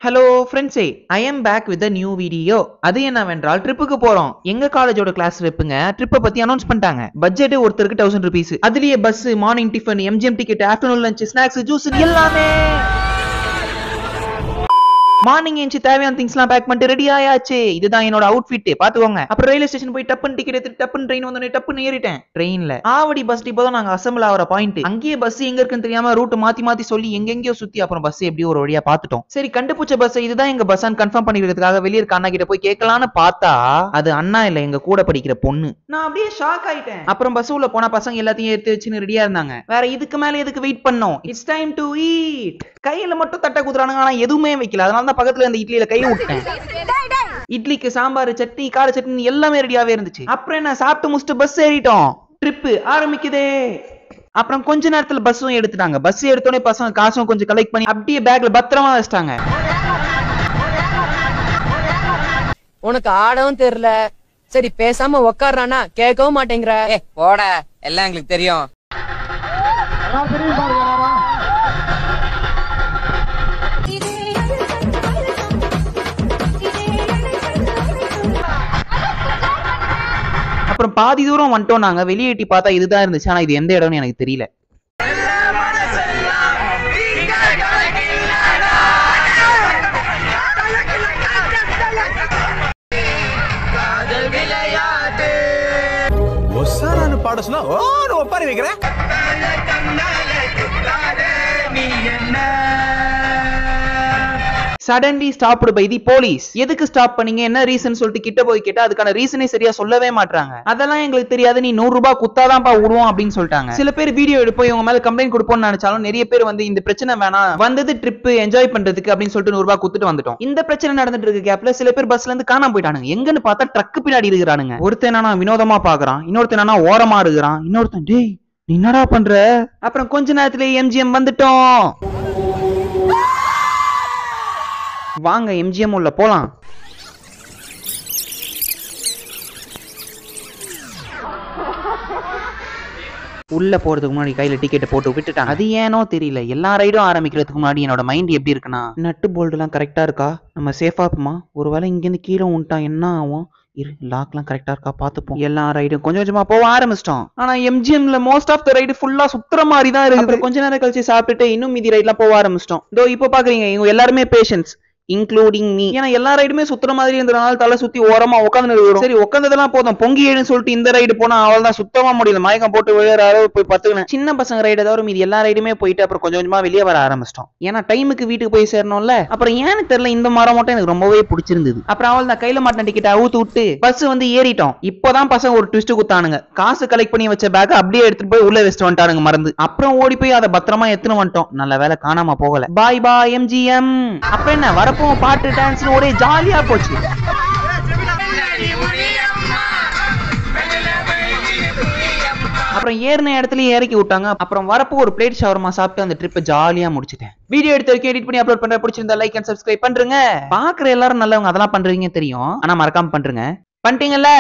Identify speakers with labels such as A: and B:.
A: Hello ஃப்ரெண்ட்ஸே, I am back with a new video. அது என்னவென்றால் ட்ரிப்புக்கு போறோம். எங்க காலேஜோட கிளாஸ் ரெப்புங்க ட்ரிப்பை பத்தி அனௌன்ஸ் பண்ணிட்டாங்க. பட்ஜெட் ஒருத்தருக்கு 1000 rupees. அதுலயே bus, morning tiffin, MGM ticket, afternoon lunch, snacks, juice எல்லாமே. மார்னிங் ஏஞ்சி தேவையான திங்ஸ்லாம் பேக் பண்ணிட்டு ரெடி ஆயாச்சு. இதுதான் என்னோட அவுட்ஃபிட் பாத்துக்கோங்க. அப்புறம் ரயில்வே ஸ்டேஷன் போய் டப்புன்னு டிக்கெட் எடுத்து டப்புன்னு ட்ரெயின் வந்தோடனே டப்புன்னு ஏறிட்டேன். ட்ரெயின்ல ஆவடி பஸ் டிப்போ தான் நாங்க அசம்பிள் ஆகிற பாயிண்ட். அங்கேயே பஸ் எங்க இருக்குன்னு தெரியாம ரூட் மாத்தி மாத்தி சொல்லி எங்கெங்கயோ சுத்தி அப்புறம் பஸ் எப்படியோ ஒரு வழியா பாத்துட்டோம். சரி, கண்டுபிடிச்ச பஸ் இதுதான் எங்க பஸ்ஸான்னு கன்ஃபார்ம் பண்ணிக்கிறதுக்காக வெளியே இருக்க அண்ணா கிட்ட போய் கேட்கலான்னு பார்த்தா அது அண்ணா இல்ல, எங்க கூட படிக்கிற பொண்ணு. நான் அப்படியே ஷாக் ஆயிட்டேன். அப்புறம் பஸ் உள்ள போனா பசங்க எல்லாத்தையும் எடுத்து வச்சுன்னு ரெடியா இருந்தாங்க. வேற இதுக்கு மேல எதுக்கு வெயிட் பண்ணோம்? It's time to eat. கையில மட்டும் தட்ட குடுறானுங்க, ஆனா எதுவுமே வைக்கல. அதனால தான் பக்கத்துல இருந்த இட்லியில கை விட்டேன். இட்லிக்கு சாம்பார், சட்னி, கார சட்னி எல்லாமே ரெடியாவே இருந்துச்சு. அப்புறம் என்ன சாப்பிட்டு முடிச்சுட்டு பஸ் ஏறிட்டோம். ட்ரிப் ஆரம்பிக்குதே. அப்புறம் கொஞ்ச நேரத்துல பஸ்ஸும் எடுத்துட்டாங்க. பஸ் எடுத்தோடனே பசங்க காசும் கொஞ்சம் கலெக்ட் பண்ணி அப்படியே பேக்ல பத்திரமா வச்சிட்டாங்க.
B: உனக்கு ஆடவும் தெரியல, சரி பேசாம உக்காரானா கேட்கவும் மாட்டேங்கிற.
C: போட, எல்லாம் எங்களுக்கு தெரியும்.
A: அப்புறம் பாதி தூரம் வந்துட்டோம். நாங்க வெளியே எட்டி பார்த்தா இதுதான் இருந்துச்சு. ஆனா இது எந்த இடம்னு எனக்கு தெரியல.
D: பாட சொன்னா ஒப்பாரி வைக்கிறேன்.
A: Suddenly stopped by the police. எதுக்கு ஸ்டாப் பண்ணீங்க, என்ன ரீசன் சொல்லிட்டு கிட்ட போய் கேட்டா அதுக்கான ரீசனே சரியா சொல்லவே மாட்டாங்க. அதெல்லாம் எங்களுக்கு தெரியாது, நீ 100 ரூபாய் குத்தாதான்ப்பா விடுவோம் அப்படின்னு சொல்லிட்டாங்க. சில பேர் வீடியோ எடுப்போம் இவங்க மேல கம்ப்ளைண்ட் கொடுப்போம்னு நினைச்சாலும் நிறைய பேர் வந்து இந்த பிரச்சனை வேணாம், வந்தது ட்ரிப் என்ஜாய் பண்றதுக்கு அப்படின்னு சொல்லிட்டு 100 ரூபாய் குத்துட்டு வந்துட்டோம். இந்த பிரச்சனை நடந்துட்டு இருக்க கேப்ல சில பேர் பஸ்ல இருந்து காணாம போயிட்டானுங்க. எங்கன்னு பார்த்தா ட்ரக் பின்னாடி இருக்கிறானுங்க. ஒருத்தன் என்னன்னா வினோதமா பாக்குறான், இன்னொருத்தன் என்னன்னா ஓரமா இருக்கிறான், இன்னொருத்தன் டேய் நீ என்னடா பண்ற. அப்புறம் கொஞ்ச நேரத்துல எம்ஜிஎம் வந்துட்டோம். வாங்க எம்ஜிஎம் உள்ள போலாம். உள்ள போறதுக்கு முன்னாடி கையில டிக்கெட் போட்டு விட்டுட்டாங்க. அது ஏனோ தெரியல, எல்லா ரைடும் ஆரம்பிக்கிறதுக்கு முன்னாடி என்னோட மைண்ட் எப்படி இருக்குன்னா, நட்டு போல்டு எல்லாம் கரெக்டா இருக்கா, நம்ம சேஃபா இருப்போமா, ஒருவேளை இங்க இருந்து கீழே உண்டா என்ன ஆகும், லாக்லாம் கரெக்டா இருக்கா பாத்துப்போம். எல்லா ரைடும் கொஞ்சம் கொஞ்சமா போக ஆரம்பிச்சிட்டோம். ஆனா எம்ஜிஎம்ல மோஸ்ட் ஆஃப் த ரைடு ஃபுல்லா சுத்துற மாதிரி தான் இருக்கு. கொஞ்ச நேரம் கழிச்சு சாப்பிட்டுட்டு இன்னும் மீதி ரைட்லாம் போக ஆரம்பிச்சிட்டோம். இதோ இப்போ பாக்குறீங்க இவங்க எல்லாருமே பேஷன்ஸ் இன்க்ளூடிங் மீ. ஏன்னா எல்லா ரைடுமே சுத்துற மாதிரி இருந்தனால தலை சுத்தி ஓரமா உட்காந்து இருக்கிறோம். சரி உட்காந்ததெல்லாம் போதும், பொங்கி ஏழுன்னு சொல்லிட்டு இந்த ரைடு போனா அவள் தான் சுத்தமா முடியல, மயக்கம் போட்டு விழுற அளவு போய் பத்துக்கினேன். சின்ன பசங்க ரைடு தவிர மீதி எல்லா ரைடுமே போயிட்டு அப்புறம் கொஞ்சம் கொஞ்சமா வெளியே வர ஆரம்பிச்சிட்டோம். ஏன்னா டைமுக்கு வீட்டுக்கு போய் சேரணும்ல. அப்புறம் ஏன்னு தெரியல இந்த மரம் மட்டும் எனக்கு ரொம்பவே பிடிச்சிருந்தது. அப்புறம் அவள் தான் கையில மாட்டின டிக்கெட் அவுத்து விட்டு பஸ் வந்து ஏறிட்டோம். இப்பதான் பசங்க ஒரு ட்விஸ்ட் குத்தானுங்க. காசு கலெக்ட் பண்ணி வச்ச பேக் அப்படியே எடுத்துட்டு போய் உள்ள வச்சுட்டு வந்துட்டானுங்க மறந்து. அப்புறம் ஓடி போய் அதை பத்திரமா எடுத்துன்னு வந்துட்டோம். நல்ல வேலை காணாம போகல. பாய் பாய் எம்ஜிஎம். அப்புறம் என்ன வரப்போ பாட்டு டான்ஸ் ஒரே ஜாலியா போச்சு. அப்புறம் ஏறின இடத்துல இறக்கி விட்டாங்க. அப்புறம் வரப்போ ஒரு பிளேட் ஷவர்மா சாப்பிட்டு அந்த ட்ரிப்பை ஜாலியா முடிச்சிட்டேன். வீடியோ எடுத்து வரைக்கும் எடிட் பண்ணி அப்லோட் பண்ற. பிடிச்சிருந்தா லைக் அண்ட் சப்ஸ்கிரைப் பண்றீங்க. பாக்குற எல்லாரும் நல்லவங்க, அதெல்லாம் பண்றீங்க தெரியும், ஆனா மறக்காம பண்றீங்க. பண்ணிட்டீங்கல்ல.